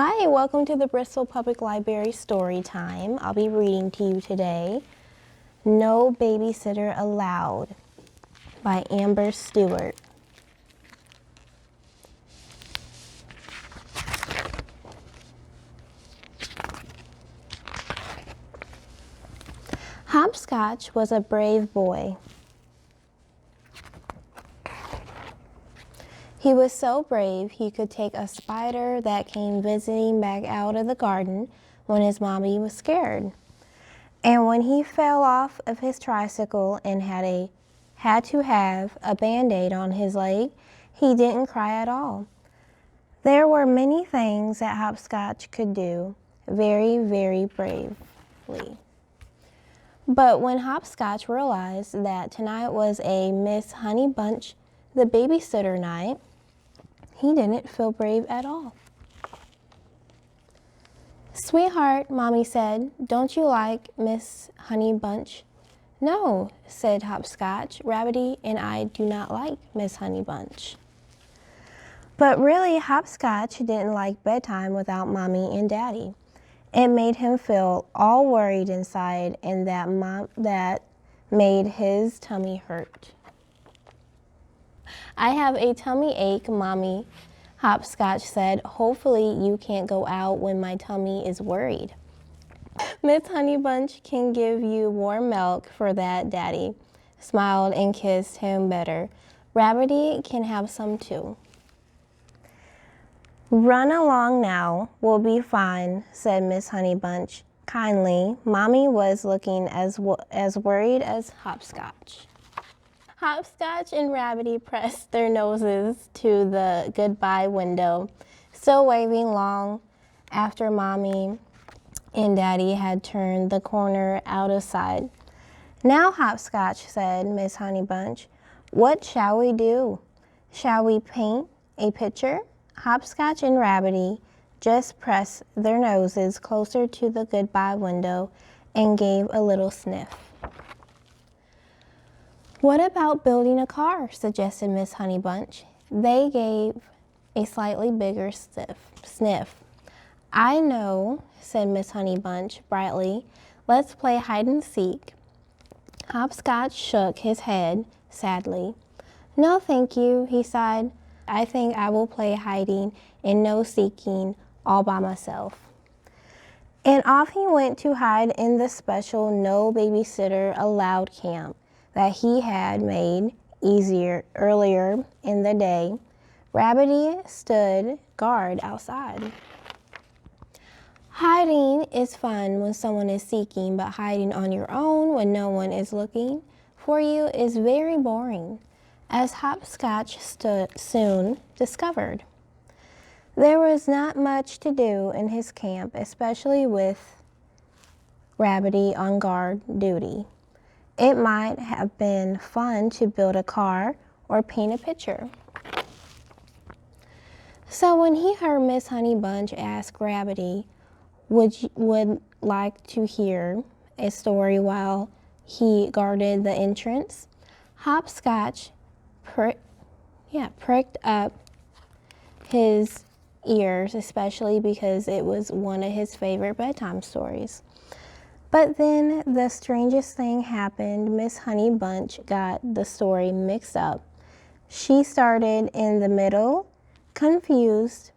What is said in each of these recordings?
Hi, welcome to the Bristol Public Library story time. I'll be reading to you today, No Babysitter Allowed by Amber Stewart. Hopscotch was a brave boy. He was so brave he could take a spider that came visiting back out of the garden when his mommy was scared. And when he fell off of his tricycle and had to have a Band-Aid on his leg, he didn't cry at all. There were many things that Hopscotch could do very, very bravely. But when Hopscotch realized that tonight was a Miss Honeybunch the babysitter night, he didn't feel brave at all. "Sweetheart," Mommy said, "don't you like Miss Honeybunch?" "No," said Hopscotch, "Rabbity and I do not like Miss Honeybunch." But really, Hopscotch didn't like bedtime without Mommy and Daddy. It made him feel all worried inside, and that made his tummy hurt. "I have a tummy ache, Mommy," Hopscotch said. "Hopefully you can't go out when my tummy is worried." "Miss Honeybunch can give you warm milk for that," Daddy smiled and kissed him better. "Rabbity can have some too." "Run along now, we'll be fine," said Miss Honeybunch kindly. Mommy was looking as worried as Hopscotch. Hopscotch and Rabbity pressed their noses to the goodbye window, still waving long after Mommy and Daddy had turned the corner out of sight. "Now, Hopscotch," said Miss Honeybunch, "what shall we do? Shall we paint a picture?" Hopscotch and Rabbity just pressed their noses closer to the goodbye window and gave a little sniff. "What about building a car?" suggested Miss Honeybunch. They gave a slightly bigger sniff. "I know," said Miss Honeybunch brightly. "Let's play hide and seek." Hopscotch shook his head sadly. "No, thank you," he sighed. "I think I will play hiding and no seeking all by myself." And off he went to hide in the special No Babysitter Allowed camp that he had made earlier in the day. Rabbity stood guard outside. "Hiding is fun when someone is seeking, but hiding on your own when no one is looking for you is very boring," as Hopscotch soon discovered. There was not much to do in his camp, especially with Rabbity on guard duty. It might have been fun to build a car or paint a picture. So when he heard Miss Honeybunch ask Rabbity would like to hear a story while he guarded the entrance, Hopscotch pricked up his ears, especially because it was one of his favorite bedtime stories. But then the strangest thing happened. Miss Honeybunch got the story mixed up. She started in the middle, confused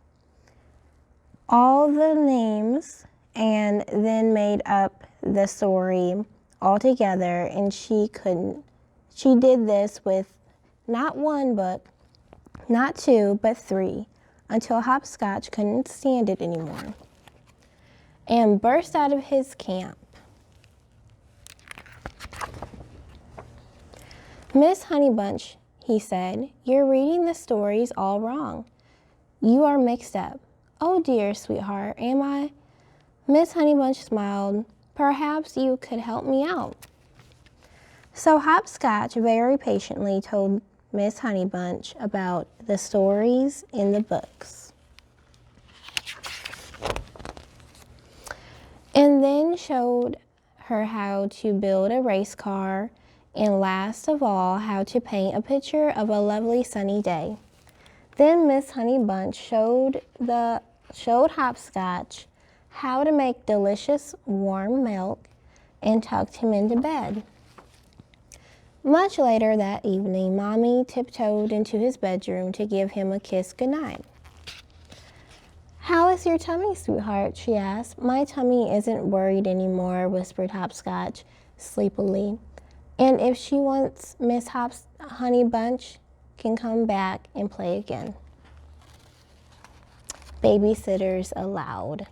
all the names, and then made up the story altogether, and she did this with not one book, not two, but three, until Hopscotch couldn't stand it anymore and burst out of his camp. "Miss Honeybunch," he said, "you're reading the stories all wrong. You are mixed up." "Oh dear, sweetheart, am I?" Miss Honeybunch smiled. "Perhaps you could help me out." So Hopscotch very patiently told Miss Honeybunch about the stories in the books, and then showed her how to build a race car, and last of all, how to paint a picture of a lovely sunny day. Then Miss Honeybunch showed the showed Hopscotch how to make delicious warm milk and tucked him into bed. Much later that evening, Mommy tiptoed into his bedroom to give him a kiss goodnight. "How is your tummy, sweetheart?" she asked. "My tummy isn't worried anymore," whispered Hopscotch sleepily. "And if she wants, Miss Honey Bunch can come back and play again." Babysitters Allowed.